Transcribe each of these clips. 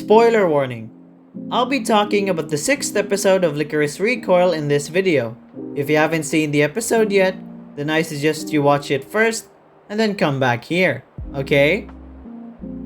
Spoiler warning! I'll be talking about the 6th episode of Lycoris Recoil in this video. If you haven't seen the episode yet, then I suggest you watch it first and then come back here, okay?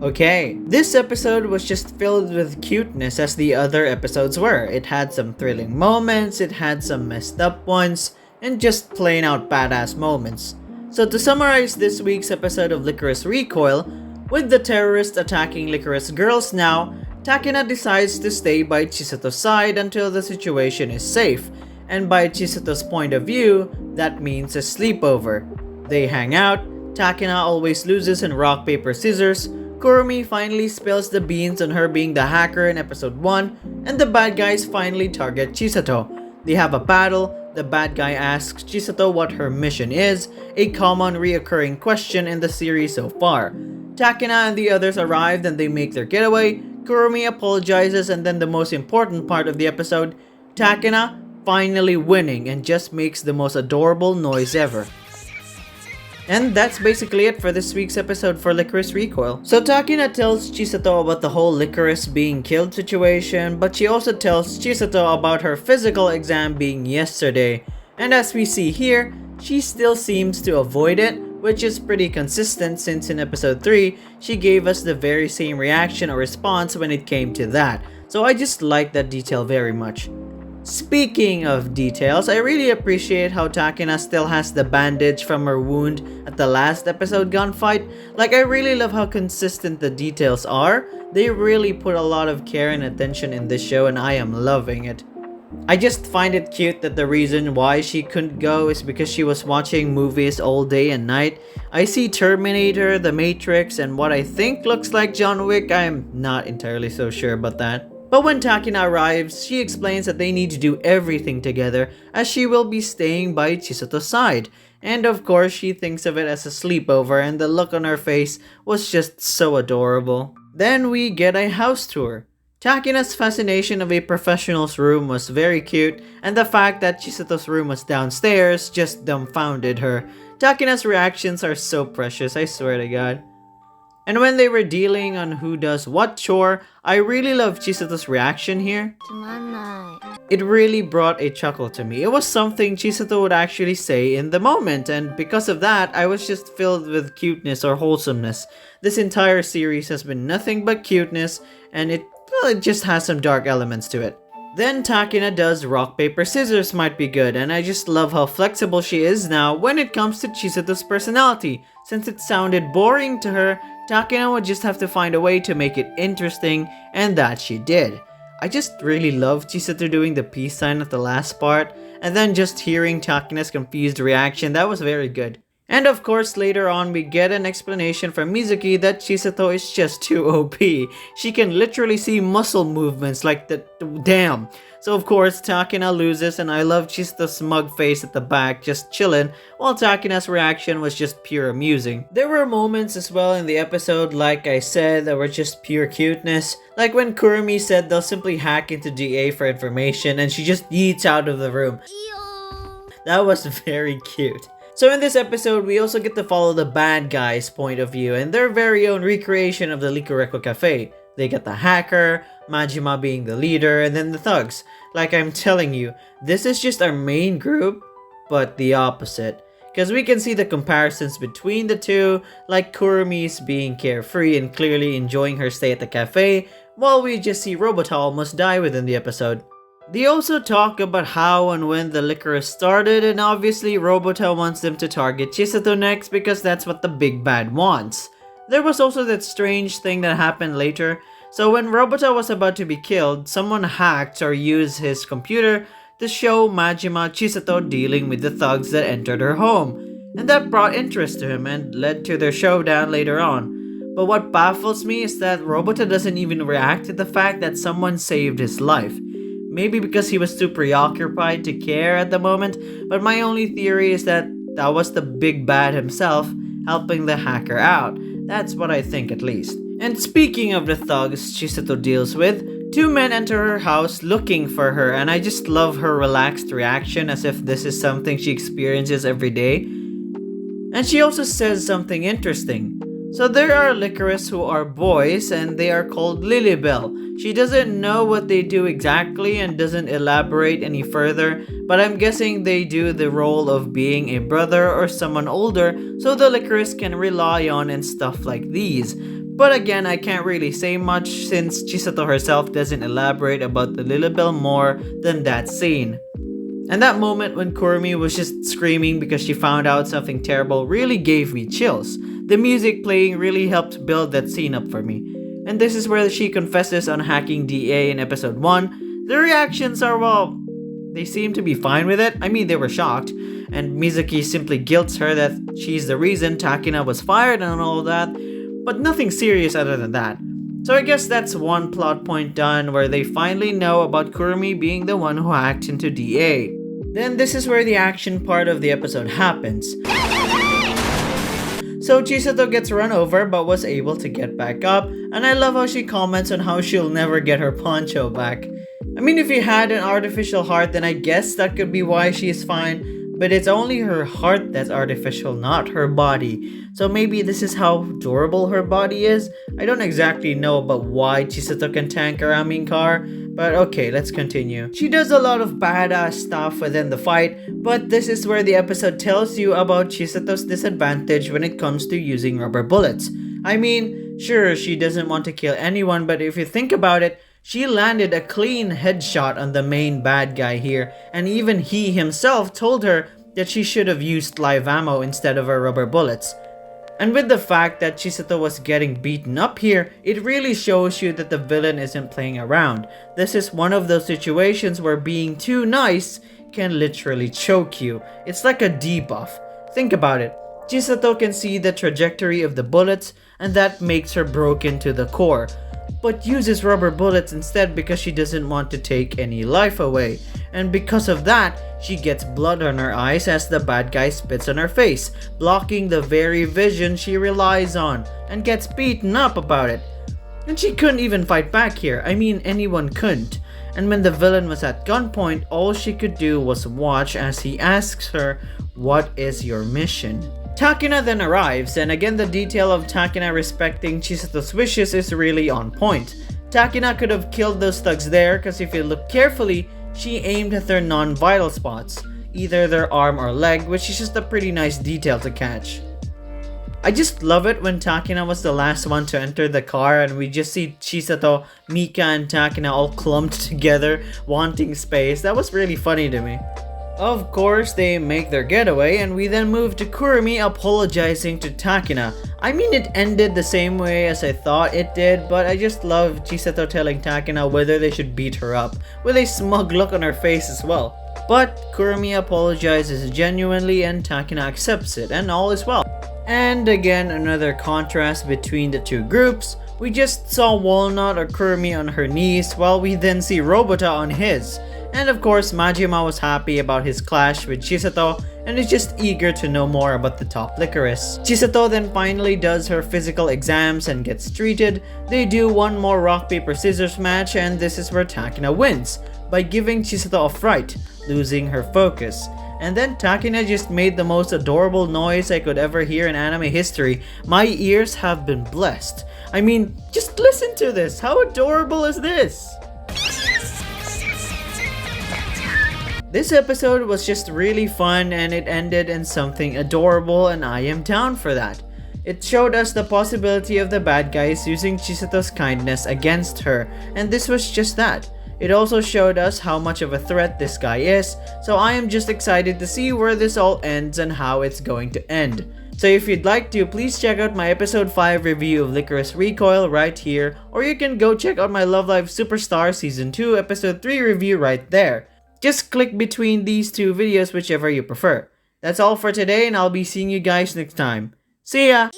Okay, this episode was just filled with cuteness as the other episodes were. It had some thrilling moments, it had some messed up ones, and just plain out badass moments. So to summarize this week's episode of Lycoris Recoil, with the terrorists attacking Lycoris girls now, Takina decides to stay by CHISATO's side until the situation is safe, and by CHISATO's point of view, that means a sleepover. They hang out, Takina always loses in rock paper scissors, Kurumi finally spills the beans on her being the hacker in episode 1, and the bad guys finally target CHISATO. They have a battle, the bad guy asks CHISATO what her mission is, a common reoccurring question in the series so far. Takina and the others arrived and they make their getaway, Kurumi apologizes, and then the most important part of the episode, Takina finally winning and just makes the most adorable noise ever. And that's basically it for this week's episode for Lycoris Recoil. So Takina tells CHISATO about the whole Lycoris being killed situation, but she also tells CHISATO about her physical exam being yesterday. And as we see here, she still seems to avoid it, which is pretty consistent since in episode 3, she gave us the very same reaction or response when it came to that. So I just like that detail very much. Speaking of details, I really appreciate how Takina still has the bandage from her wound at the last episode gunfight. Like, I really love how consistent the details are. They really put a lot of care and attention in this show and I am loving it. I just find it cute that the reason why she couldn't go is because she was watching movies all day and night. I see Terminator, The Matrix, and what I think looks like John Wick. I'm not entirely so sure about that. But when Takina arrives, she explains that they need to do everything together as she will be staying by CHISATO's side. And of course, she thinks of it as a sleepover and the look on her face was just so adorable. Then we get a house tour. Takina's fascination of a professional's room was very cute, and the fact that CHISATO's room was downstairs just dumbfounded her. Takina's reactions are so precious, I swear to God. And when they were dealing on who does what chore, I really love CHISATO's reaction here. It really brought a chuckle to me. It was something CHISATO would actually say in the moment, and because of that, I was just filled with cuteness or wholesomeness. This entire series has been nothing but cuteness, and it just has some dark elements to it. Then Takina does rock paper scissors might be good, and I just love how flexible she is now when it comes to CHISATO's personality. Since it sounded boring to her, Takina would just have to find a way to make it interesting, and that she did. I just really love CHISATO doing the peace sign at the last part, and then just hearing Takina's confused reaction, that was very good. And of course, later on, we get an explanation from Mizuki that CHISATO is just too OP. She can literally see muscle movements like the damn. So of course, Takina loses, and I love CHISATO's smug face at the back just chillin', while Takina's reaction was just pure amusing. There were moments as well in the episode, like I said, that were just pure cuteness. Like when Kurumi said they'll simply hack into DA for information and she just yeets out of the room. That was very cute. So in this episode, we also get to follow the bad guys' point of view and their very own recreation of the Lycoris Cafe. They get the hacker, Majima being the leader, and then the thugs. Like I'm telling you, this is just our main group, but the opposite. Because we can see the comparisons between the two, like Kurumi's being carefree and clearly enjoying her stay at the cafe, while we just see Robota almost die within the episode. They also talk about how and when the Lycoris started, and obviously Robota wants them to target CHISATO next because that's what the big bad wants. There was also that strange thing that happened later. So when Robota was about to be killed, someone hacked or used his computer to show Majima CHISATO dealing with the thugs that entered her home. And that brought interest to him and led to their showdown later on. But what baffles me is that Robota doesn't even react to the fact that someone saved his life. Maybe because he was too preoccupied to care at the moment, but my only theory is that that was the big bad himself helping the hacker out. That's what I think at least. And speaking of the thugs CHISATO deals with, two men enter her house looking for her, and I just love her relaxed reaction as if this is something she experiences every day. And she also says something interesting. So there are Lycoris who are boys and they are called Lilybell. She doesn't know what they do exactly and doesn't elaborate any further, but I'm guessing they do the role of being a brother or someone older so the Lycoris can rely on and stuff like these. But again, I can't really say much since CHISATO herself doesn't elaborate about the Lilybell more than that scene. And that moment when Kurumi was just screaming because she found out something terrible really gave me chills. The music playing really helped build that scene up for me. And this is where she confesses on hacking DA in episode 1. The reactions are, well, they seem to be fine with it. I mean, they were shocked. And Mizuki simply guilts her that she's the reason Takina was fired and all that. But nothing serious other than that. So I guess that's one plot point done where they finally know about Kurumi being the one who hacked into DA. Then this is where the action part of the episode happens. So CHISATO gets run over but was able to get back up, and I love how she comments on how she'll never get her poncho back. I mean, if you had an artificial heart, then I guess that could be why she is fine, but it's only her heart that's artificial, not her body. So maybe this is how durable her body is? I don't exactly know about why CHISATO can tank a ramming car, but okay, let's continue. She does a lot of badass stuff within the fight, but this is where the episode tells you about CHISATO's disadvantage when it comes to using rubber bullets. I mean, sure, she doesn't want to kill anyone, but if you think about it, she landed a clean headshot on the main bad guy here, and even he himself told her that she should have used live ammo instead of her rubber bullets. And with the fact that CHISATO was getting beaten up here, it really shows you that the villain isn't playing around. This is one of those situations where being too nice can literally choke you. It's like a debuff. Think about it. CHISATO can see the trajectory of the bullets, and that makes her broken to the core, but uses rubber bullets instead because she doesn't want to take any life away. And because of that, she gets blood on her eyes as the bad guy spits on her face, blocking the very vision she relies on, and gets beaten up about it. And she couldn't even fight back here. I mean, anyone couldn't. And when the villain was at gunpoint, all she could do was watch as he asks her, "What is your mission?" Takina then arrives, and again the detail of Takina respecting CHISATO's wishes is really on point. Takina could have killed those thugs there because if you look carefully, she aimed at their non-vital spots, either their arm or leg, which is just a pretty nice detail to catch. I just love it when Takina was the last one to enter the car and we just see CHISATO, Mika, and Takina all clumped together, wanting space. That was really funny to me. Of course, they make their getaway and we then move to Kurumi apologizing to Takina. I mean, it ended the same way as I thought it did, but I just love CHISATO telling Takina whether they should beat her up, with a smug look on her face as well. But Kurumi apologizes genuinely and Takina accepts it, and all is well. And again, another contrast between the two groups. We just saw Walnut or Kurumi on her knees, while we then see Robota on his. And of course, Majima was happy about his clash with CHISATO and is just eager to know more about the top Lycoris. CHISATO then finally does her physical exams and gets treated. They do one more rock paper scissors match, and this is where Takina wins by giving CHISATO a fright, losing her focus. And then Takina just made the most adorable noise I could ever hear in anime history. My ears have been blessed. I mean, just listen to this. How adorable is this? This episode was just really fun and it ended in something adorable, and I am down for that. It showed us the possibility of the bad guys using CHISATO's kindness against her, and this was just that. It also showed us how much of a threat this guy is, so I am just excited to see where this all ends and how it's going to end. So if you'd like to, please check out my episode 5 review of Lycoris Recoil right here, or you can go check out my Love Live Superstar Season 2 episode 3 review right there. Just click between these two videos, whichever you prefer. That's all for today, and I'll be seeing you guys next time. See ya!